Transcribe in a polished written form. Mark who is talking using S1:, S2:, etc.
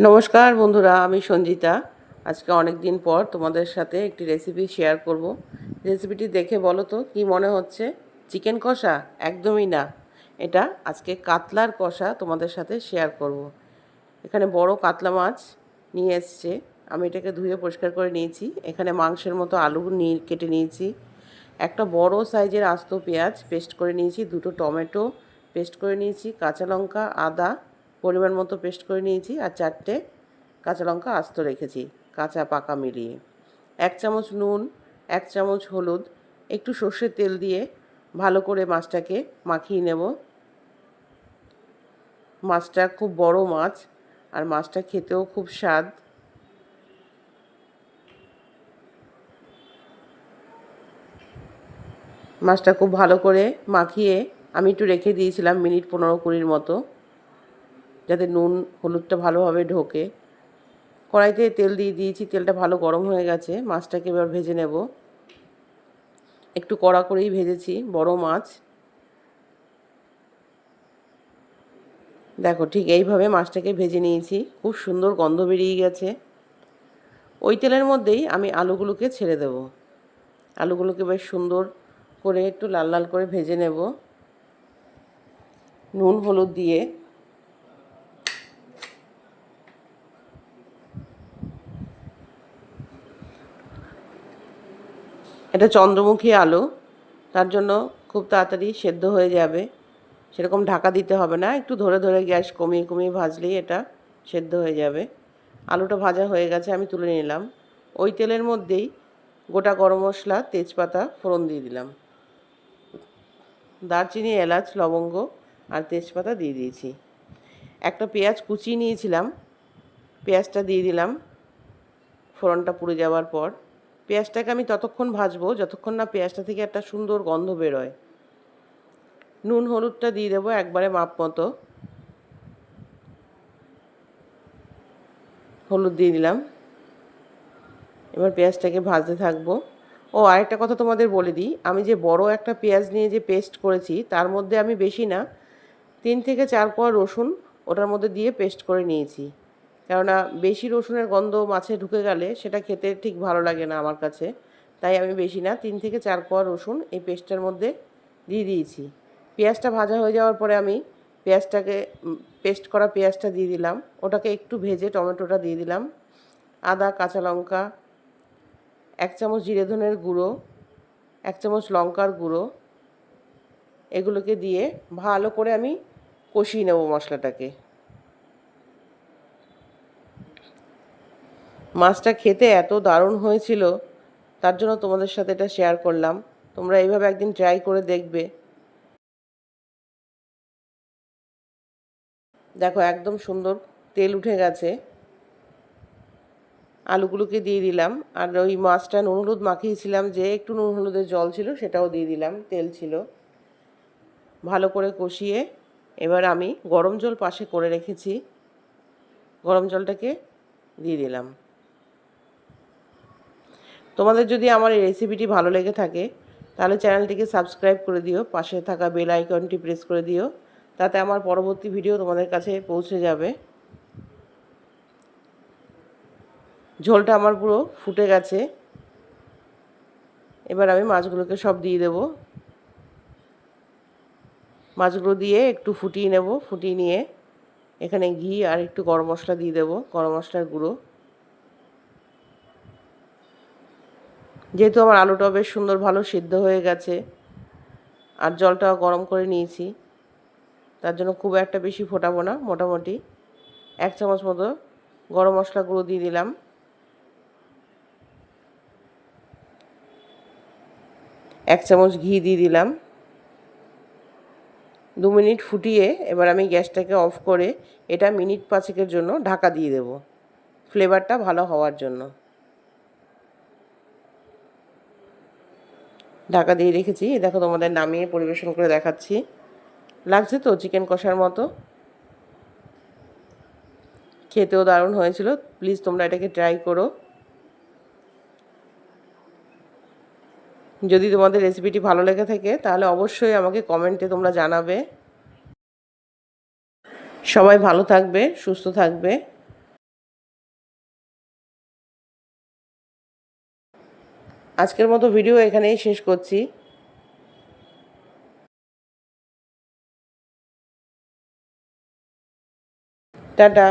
S1: নমস্কার বন্ধুরা, আমি সঞ্জিতা। আজকে অনেক দিন পর তোমাদের সাথে একটি রেসিপি শেয়ার করব। রেসিপিটি দেখে বলো তো কী মনে হচ্ছে? চিকেন কষা? একদমই না, এটা আজকে কাতলার কষা তোমাদের সাথে শেয়ার করব। এখানে বড় কাতলা মাছ নিয়ে এসছে, আমি এটাকে ধুয়ে পরিষ্কার করে নিয়েছি। এখানে মাংসের মতো আলু কেটে নিয়েছি, একটা বড় সাইজের আস্ত পেঁয়াজ পেস্ট করে নিয়েছি, দুটো টমেটো পেস্ট করে নিয়েছি, কাঁচা লঙ্কা আদা পরিমাণ মতো পেস্ট করে নিয়েছি, আর 4টে কাঁচা লঙ্কা আস্ত রেখেছি কাঁচা পাকা মিলিয়ে। 1 চামচ নুন, 1 চামচ হলুদ, একটু সর্ষের তেল দিয়ে ভালো করে মাছটাকে মাখিয়ে নেব। মাছটা খুব বড় মাছ, আর মাছটা খেতেও খুব স্বাদ। মাছটা খুব ভালো করে মাখিয়ে আমি একটু রেখে দিয়েছিলাম মিনিট 15-20 মতো, যাতে নুন হলুদটা ভালোভাবে ঢোকে। কড়াইতে তেল দিয়ে দিয়েছি, তেলটা ভালো গরম হয়ে গেছে। মাছটাকে এবার ভেজে নেব। একটু কড়া করেই ভেজেছি, বড় মাছ। দেখো, ঠিক এইভাবে মাছটাকে ভেজে নিয়েছি, খুব সুন্দর গন্ধ বেরিয়ে গেছে। ওই তেলের মধ্যেই আমি আলুগুলোকে ছেড়ে দেব। আলুগুলোকে বেশ সুন্দর করে একটু লাল লাল করে ভেজে নেব নুন হলুদ দিয়ে। এটা চন্দ্রমুখী আলু, তার জন্য খুব তাড়াতাড়ি সেদ্ধ হয়ে যাবে। সেরকম ঢাকা দিতে হবে না, একটু ধরে ধরে গ্যাস কমিয়ে কমিয়ে ভাজলেই এটা সেদ্ধ হয়ে যাবে। আলুটা ভাজা হয়ে গেছে, আমি তুলে নিলাম। ওই তেলের মধ্যেই গোটা গরম মশলা তেজপাতা ফোড়ন দিয়ে দিলাম, দারচিনি এলাচ লবঙ্গ আর তেজপাতা দিয়ে দিয়েছি। একটা পেঁয়াজ কুচিয়ে নিয়েছিলাম, পেঁয়াজটা দিয়ে দিলাম ফোড়নটা পুড়ে যাওয়ার পর। পেঁয়াজটাকে আমি ততক্ষণ ভাজবো যতক্ষণ না পেঁয়াজটা থেকে একটা সুন্দর গন্ধ বেরোয়। নুন হলুদটা দিয়ে দেবো একবারে মাপ মতো, হলুদ দিয়ে দিলাম। এবার পেঁয়াজটাকে ভাজতে থাকবো। ও, আরেকটা কথা তোমাদের বলে দিই, আমি যে বড় একটা পেঁয়াজ নিয়ে যে পেস্ট করেছি, তার মধ্যে আমি বেশি না 3 থেকে 4 কোয়া রসুন ওটার মধ্যে দিয়ে পেস্ট করে নিয়েছি। কেননা বেশি রসুনের গন্ধ মাছে ঢুকে গেলে সেটা খেতে ঠিক ভালো লাগে না আমার কাছে। তাই আমি বেশি না 3 থেকে 4 কোয়া রসুন এই পেস্টটার মধ্যে দিয়ে দিয়েছি। পেঁয়াজটা ভাজা হয়ে যাওয়ার পরে আমি পেঁয়াজটাকে পেস্ট করা পেঁয়াজটা দিয়ে দিলাম, ওটাকে একটু ভেজে টমেটোটা দিয়ে দিলাম। আদা কাঁচা লঙ্কা, 1 চামচ জিরে ধনের গুঁড়ো, 1 চামচ লঙ্কার গুঁড়ো, এগুলোকে দিয়ে ভালো করে আমি কষিয়ে নেব মশলাটাকে। মাছটা খেতে এত দারুণ হয়েছিল, তার জন্য তোমাদের সাথে এটা শেয়ার করলাম। তোমরা এইভাবে একদিন ট্রাই করে দেখবে। দেখো, একদম সুন্দর তেল উঠে গেছে। আলুগুলোকে দিয়ে দিলাম, আর ওই মাছটা নুন হলুদ মাখিয়েছিলাম, যে একটু নুন হলুদের জল ছিল সেটাও দিয়ে দিলাম, তেল ছিল। ভালো করে কষিয়ে এবার আমি গরম জল পাশে করে রেখেছি, গরম জলটাকে দিয়ে দিলাম। তোমাদের যদি আমার এই রেসিপিটি ভালো লেগে থাকে তাহলে চ্যানেলটিকে সাবস্ক্রাইব করে দিও, পাশে থাকা বেল আইকনটি প্রেস করে দিও, তাতে আমার পরবর্তী ভিডিও তোমাদের কাছে পৌঁছে যাবে। ঝোলটা আমার পুরো ফুটে গেছে। এবার আমি মাছগুলোকে সব দিয়ে দেব। মাছগুলো দিয়ে একটু ফুটিয়ে নেব, ফুটিয়ে নিয়ে এখানে ঘি আর একটু গরম মশলা দিয়ে দেবো, গরম মশলার গুঁড়ো। যেহেতু আমার আলুটা বেশ সুন্দর ভালো সিদ্ধ হয়ে গেছে আর জলটাও গরম করে নিয়েছি, তার জন্য খুব একটা বেশি ফোটাবো না, মোটামুটি 1 চামচ মতো গরম মশলা গুঁড়ো দিয়ে দিলাম। 1 চামচ ঘি দিয়ে দিলাম। 2 মিনিট ফুটিয়ে এবার আমি গ্যাসটাকে অফ করে এটা মিনিট 5-এর জন্য ঢাকা দিয়ে দেব, ফ্লেভারটা ভালো হওয়ার জন্য। ঢাকা দিয়ে রেখেছি। দেখো, তোমাদের নামিয়ে পরিবেশন করে দেখাচ্ছি। লাগছে তো চিকেন কষার মতো, খেতেও দারুণ হয়েছিল। প্লিজ তোমরা এটাকে ট্রাই করো। যদি তোমাদের রেসিপিটি ভালো লেগে থাকে তাহলে অবশ্যই আমাকে কমেন্টে তোমরা জানাবে। সবাই ভালো থাকবে, সুস্থ থাকবে। আজকের মতো ভিডিও এখানেই শেষ করছি। টাটা।